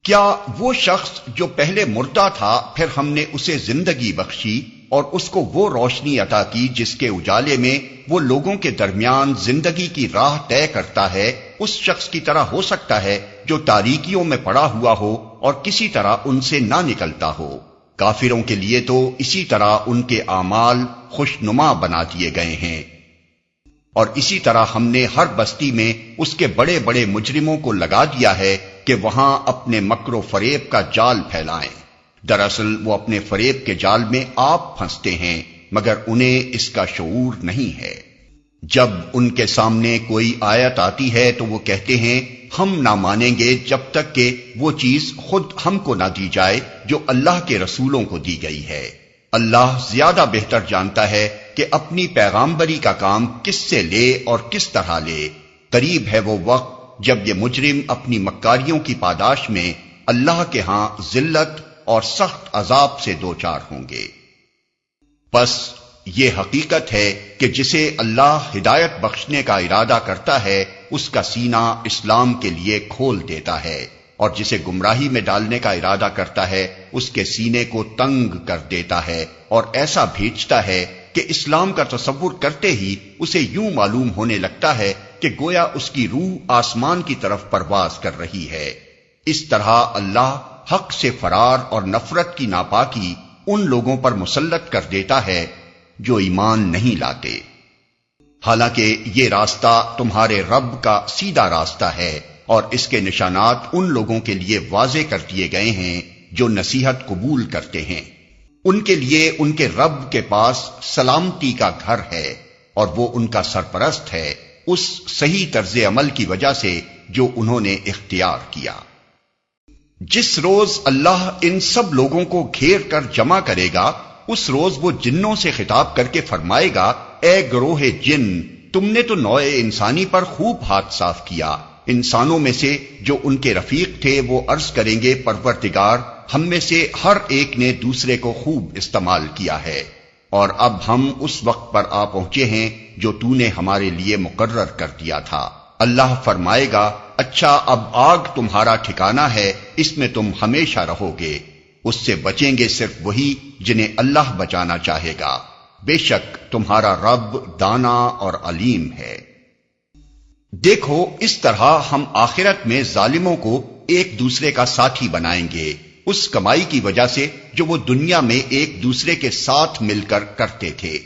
کیا وہ شخص جو پہلے مردہ تھا پھر ہم نے اسے زندگی بخشی اور اس کو وہ روشنی عطا کی جس کے اجالے میں وہ لوگوں کے درمیان زندگی کی راہ طے کرتا ہے، اس شخص کی طرح ہو سکتا ہے جو تاریکیوں میں پڑا ہوا ہو اور کسی طرح ان سے نہ نکلتا ہو؟ کافروں کے لیے تو اسی طرح ان کے اعمال خوشنما بنا دیے گئے ہیں، اور اسی طرح ہم نے ہر بستی میں اس کے بڑے بڑے مجرموں کو لگا دیا ہے کہ وہاں اپنے مکر و فریب کا جال پھیلائیں۔ دراصل وہ اپنے فریب کے جال میں آپ پھنستے ہیں مگر انہیں اس کا شعور نہیں ہے۔ جب ان کے سامنے کوئی آیت آتی ہے تو وہ کہتے ہیں ہم نہ مانیں گے جب تک کہ وہ چیز خود ہم کو نہ دی جائے جو اللہ کے رسولوں کو دی گئی ہے۔ اللہ زیادہ بہتر جانتا ہے کہ اپنی پیغامبری کا کام کس سے لے اور کس طرح لے۔ قریب ہے وہ وقت جب یہ مجرم اپنی مکاریوں کی پاداش میں اللہ کے ہاں ذلت اور سخت عذاب سے دوچار ہوں گے۔ پس یہ حقیقت ہے کہ جسے اللہ ہدایت بخشنے کا ارادہ کرتا ہے اس کا سینہ اسلام کے لیے کھول دیتا ہے، اور جسے گمراہی میں ڈالنے کا ارادہ کرتا ہے اس کے سینے کو تنگ کر دیتا ہے اور ایسا بھیجتا ہے کہ اسلام کا تصور کرتے ہی اسے یوں معلوم ہونے لگتا ہے کہ گویا اس کی روح آسمان کی طرف پرواز کر رہی ہے۔ اس طرح اللہ حق سے فرار اور نفرت کی ناپاکی ان لوگوں پر مسلط کر دیتا ہے جو ایمان نہیں لاتے، حالانکہ یہ راستہ تمہارے رب کا سیدھا راستہ ہے، اور اس کے نشانات ان لوگوں کے لیے واضح کر دیے گئے ہیں جو نصیحت قبول کرتے ہیں۔ ان کے لیے ان کے رب کے پاس سلامتی کا گھر ہے، اور وہ ان کا سرپرست ہے اس صحیح طرز عمل کی وجہ سے جو انہوں نے اختیار کیا۔ جس روز اللہ ان سب لوگوں کو گھیر کر جمع کرے گا اس روز وہ جنوں سے خطاب کر کے فرمائے گا، اے گروہ جن، تم نے تو نوع انسانی پر خوب ہاتھ صاف کیا۔ انسانوں میں سے جو ان کے رفیق تھے وہ عرض کریں گے، پروردگار ہم میں سے ہر ایک نے دوسرے کو خوب استعمال کیا ہے، اور اب ہم اس وقت پر آ پہنچے ہیں جو تو نے ہمارے لیے مقرر کر دیا تھا۔ اللہ فرمائے گا، اچھا اب آگ تمہارا ٹھکانہ ہے، اس میں تم ہمیشہ رہو گے، اس سے بچیں گے صرف وہی جنہیں اللہ بچانا چاہے گا، بے شک تمہارا رب دانا اور علیم ہے۔ دیکھو اس طرح ہم آخرت میں ظالموں کو ایک دوسرے کا ساتھی بنائیں گے اس کمائی کی وجہ سے جو وہ دنیا میں ایک دوسرے کے ساتھ مل کر کرتے تھے۔